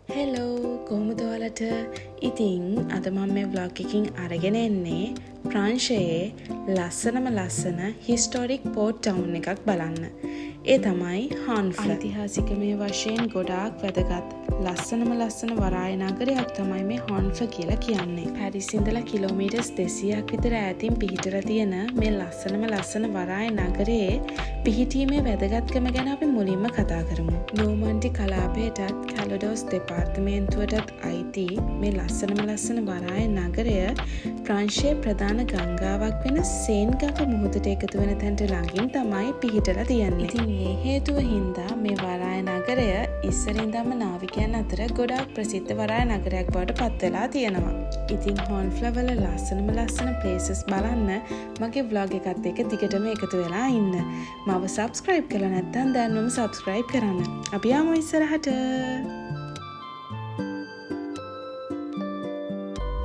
Hello කොහොමද ඔයාලට? ඉතින් අද මම මේ vlog එකකින් අරගෙන එන්නේ ප්‍රංශයේ ලස්සන හිස්ටොරික් පෝට් ටවුන් එකක් බලන්න. ඒ තමයි හාන්ෆ්ල. ඓතිහාසිකමය වශයෙන් ගොඩාක් වැදගත් ලස්සන වරාය නගරයක් තමයි මේ හාන්ෆ්ල කියලා කියන්නේ. පැරිස් ඉඳලා කිලෝමීටර්ස් 200ක් විතර ඈතින් පිහිටලා තියෙන මේ ලස්සන වරාය නගරයේ පිහිටීමේ වැදගත්කම ගැන අපි මුලින්ම කතා කරමු. නෝමන්ඩි කලාපයටත් කැලඩෝස් දෙපාර්තමේන්තුවටත් අයිති මේ ලස්සන වරාය නගරය ප්‍රංශයේ ප්‍රධාන ගංගාවක් වෙන සේන් ගඟ මුහුදට එකතු වෙන තැනට ළඟින් තමයි පිහිටලා තියෙන්නේ. ඉතින් මේ හේතුව හින්දා මේ වරාය නගරය ඉස්සරින්දම නාවිකයන් අතර ගොඩාක් ප්‍රසිද්ධ වරාය නගරයක් බවට පත් වෙලා තියෙනවා. ඉතින් හාන්ෆ්ල වල ලස්සන ප්ලේසස් බලන්න මගේ vlog එකත් එක්ක දිගටම එකතු වෙලා ඉන්න. මාව subscribe කරලා නැත්නම් දැන්වම subscribe කරන්න. අපි යමු ඉස්සරහට.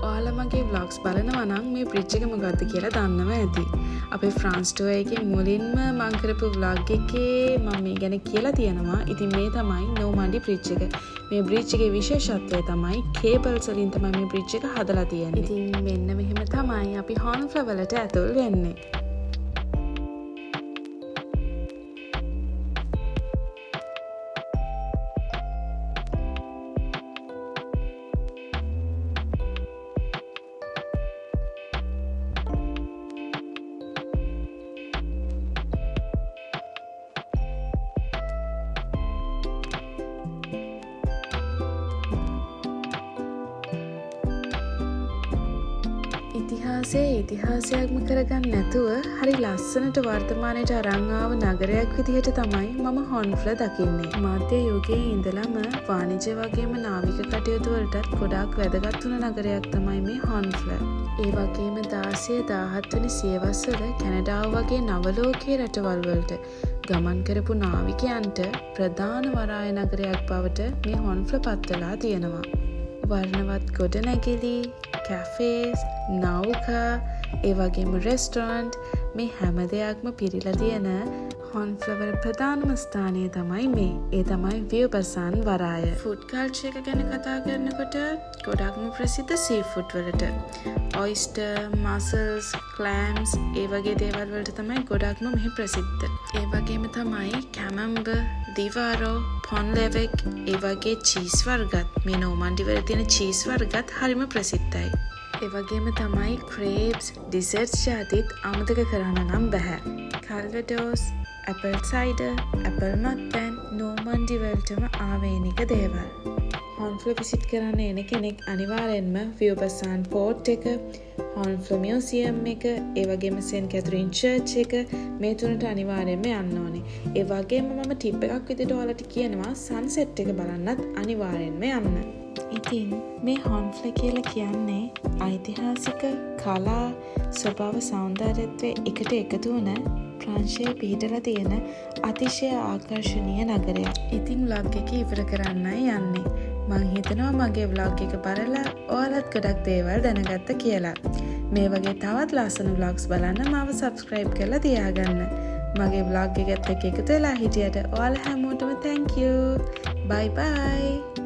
ඔයාලා මගේ vlogs බලනවා නම් මේ bridge එක මොකක්ද කියලා දන්නව ඇති. අපේ France tour එකේ මුලින්ම මම කරපු vlog එකේ මම මේ ගැන කියලා තියෙනවා. ඉතින් මේ තමයි නෝමන්ඩි bridge එක. මේ bridge එකේ විශේෂත්වය තමයි cables වලින් තමයි මේ bridge එක හදලා තියෙන්නේ. ඉතින් මෙන්න මෙහෙම තමයි අපි හාන්ෆ්ල වලට ඇතුල් වෙන්නේ. ඉතිහාසයක්ම කරගන්න නැතුව හරි ලස්සනට වර්තමානයට අරන් ආව නගරයක් විදිහට තමයි මම හාන්ෆ්ල දකින්නේ. මධ්‍ය යුගයේ ඉඳලම වාණිජ්‍ය වගේම නාවික කටයුතු වලටත් ගොඩාක් වැදගත් වුණ නගරයක් තමයි මේ හාන්ෆ්ල. ඒ වගේම 16 17 වෙනි සියවස් වල කැනඩාව වගේ නවලෝකයේ රටවල් වලට ගමන් කරපු නාවිකයන්ට ප්‍රධාන වරාය නගරයක් බවට මේ හාන්ෆ්ල පත් වෙලා තියෙනවා. වර්ණවත් ගොඩනැගිලි, කැෆේස්, නෞකා, ඒ වගේම රෙස්ටොරන්ට් මේ හැම දෙයක්ම පිරීලා තියෙන හාන්ෆ්ල වල ප්‍රධානම ස්ථානය තමයි මේ. ඒ තමයි වියබසන් වරාය. ෆුඩ් කල්චර් එක ගැන කතා කරනකොට ගොඩක්ම ප්‍රසිද්ධ සී ෆුඩ් වලට ඔයිස්ටර්, මසල්ස්, ක්ලෑම්ස් ඒ වගේ දේවල් වලට තමයි ගොඩක්ම මෙහි ප්‍රසිද්ධ. ඒ වගේම තමයි කැමම්බර්, දිවාරෝ, පොන්ලෙවෙක් ඒ වගේ චීස් වර්ගත් මේ නෝමන්ඩි වල තියෙන චීස් වර්ගත් හරිම ප්‍රසිද්ධයි. ඒ වගේම තමයි ක්‍රේබ්ස්, ඩිසර්ට්ස් ජාතිත් අමතක කරන්න නම් බෑ. කල්වඩෝස්, ඇපල් සයිඩර්, ඇපල් මත්පැන් නෝමන්ඩි වලටම ආවේනික දේවල්. හාන්ෆ්ල විසිට් කරන්න එන කෙනෙක් අනිවාර්යෙන්ම වියබසන් පෝට් එක, හාන්ෆ්ල මියුසියම් එක, ඒ වගේම සෙන්ට් කැතරින් චර්ච් එක මේ තුනට අනිවාර්යෙන්ම යන්න ඕනේ. ඒ වගේම මම ටිප් එකක් විදිහට ඔයාලට කියනවා සන්සෙට් එක බලන්නත් අනිවාර්යෙන්ම යන්න. ඉතින් මේ හාන්ෆ්ල කියලා කියන්නේ ඓතිහාසික කලා ස්වභාව සෞන්දර්යත්වය එකට එකතු වන ප්‍රංශයේ පිහිටලා තියෙන අතිශය ආකර්ශනීය නගරයක්. ඉතින් vlog එක ඉවර කරන්නයි යන්නේ. මං හිතනවා මගේ vlog එක බලලා ඔයාලත් ගොඩක් දේවල් දැනගත්ත කියලා. මේ වගේ තවත් ලස්සන vlogs බලන්න මාව subscribe කරලා තියාගන්න. මගේ vlog එකත් එක්ක එකතු වෙලා හිටියට ඔයාලා හැමෝටම thank you. Bye bye.